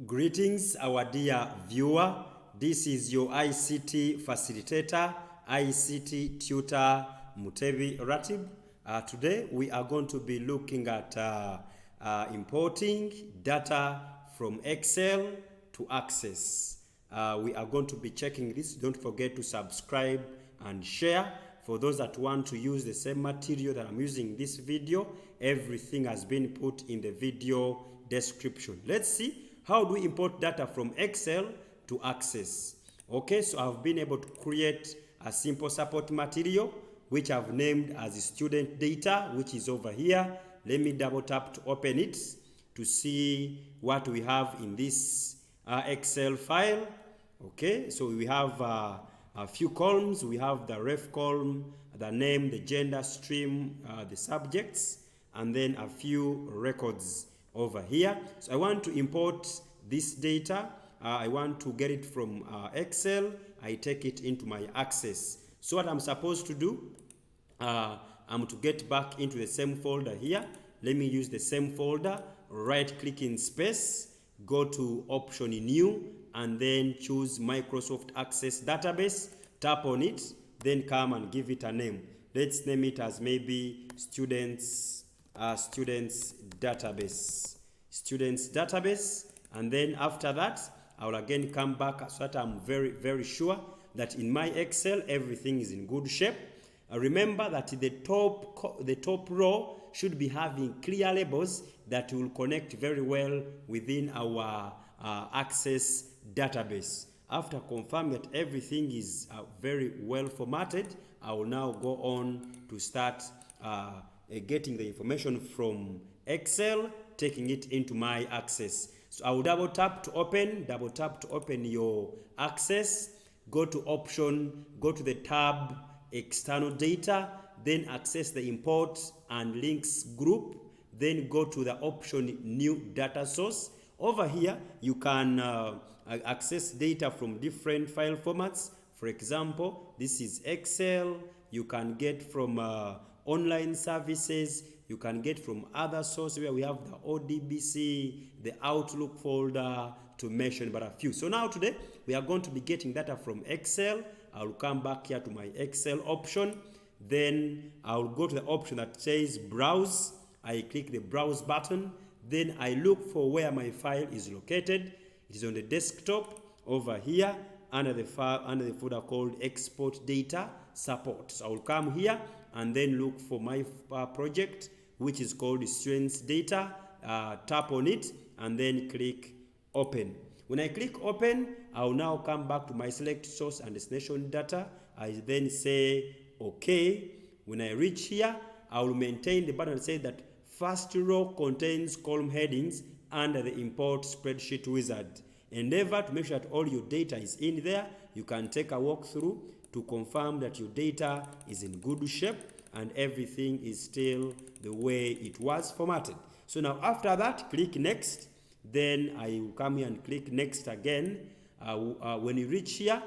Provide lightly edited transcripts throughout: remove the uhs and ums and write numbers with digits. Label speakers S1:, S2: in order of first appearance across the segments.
S1: Greetings, our dear viewer. This is your ICT facilitator, ICT tutor Mutebi Ratib. Today we are going to be looking at importing data from Excel to Access. We are going to be checking this. Don't forget to subscribe and share. For those that want to use the same material that I'm using in this video, everything has been put in the video description. Let's see. How do we import data from Excel to Access? Okay, so I've been able to create a simple support material which I've named as student data, which is over here. Let me double tap to open it to see what we have in this Excel file. Okay, so we have a few columns. We have the ref column, the name, the gender, stream, the subjects, and then a few records over here. So I want to import this data. I want to get it from Excel. I take it into my Access. So what I'm supposed to do, I'm to get back into the same folder here. Let me use the same folder, right click in space, go to option new, and then choose Microsoft Access Database, tap on it, then come and give it a name. Let's name it as maybe students database, and then after that I will again come back so that I'm very sure that in my Excel everything is in good shape. Remember that the top row should be having clear labels that will connect very well within our Access database. After confirming that everything is very well formatted, I will now go on to start getting the information from Excel, taking it into my Access. So I will double tap to open your Access, go to option, go to the tab external data, then access the import and links group, then go to the option new data source. Over here you can access data from different file formats. For example, this is Excel. You can get from online services, you can get from other sources where we have the ODBC, the Outlook folder, to mention but a few. So now today we are going to be getting data from Excel. I'll come back here to my Excel option, then I'll go to the option that says browse. I click the browse button, then I look for where my file is located. It is on the desktop over here under the folder called export data support. So I will come here and then look for my project, which is called students data. Tap on it and then click open. When I click open, I will now come back to my select source and destination data. I then say okay. When I reach here, I will maintain the button that says that first row contains column headings under the import spreadsheet wizard. Endeavor to make sure that all your data is in there. You can take a walk through to confirm that your data is in good shape and everything is still the way it was formatted. So now after that, click next. Then I will come here and click next again. When you reach here,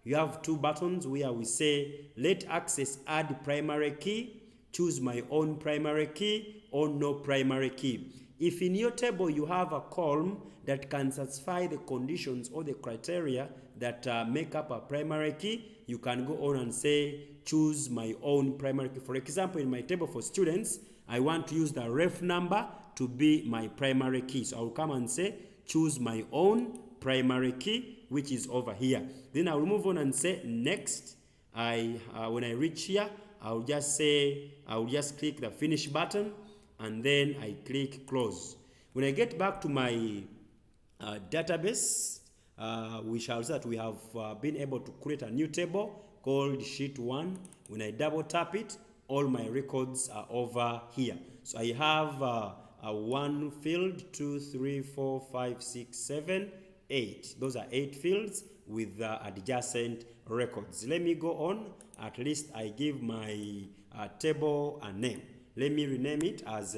S1: you have two buttons where we say let Access add primary key, choose my own primary key or no primary key. If in your table you have a column that can satisfy the conditions or the criteria that make up a primary key, you can go on and say choose my own primary key. For example, in my table for students, I want to use the ref number to be my primary key. So I'll come and say choose my own primary key, which is over here. Then I'll move on and say next. When I reach here, I'll just click the finish button and then I click close. When I get back to my database, we shall see that we have been able to create a new table called sheet 1. When I double tap it, all my records are over here. So I have one field, 2, 3, 4, 5, 6, 7, 8. Those are 8 fields with adjacent records. Let me go on. At least I give my table a name. Let me rename it as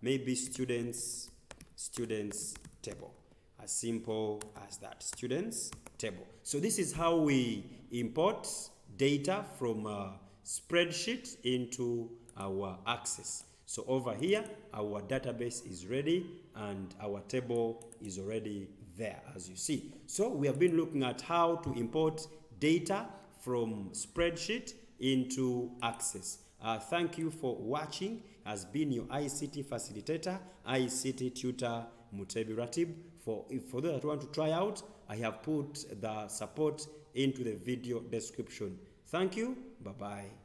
S1: maybe students table. As simple as that, students table. So this is how we import data from a spreadsheet into our Access. So over here, our database is ready and our table is already there, as you see. So we have been looking at how to import data from spreadsheet into Access. Thank you for watching. Has been your ICT facilitator, ICT tutor Mutebi Ratib. For those that want to try out, I have put the support into the video description. Thank you. Bye-bye.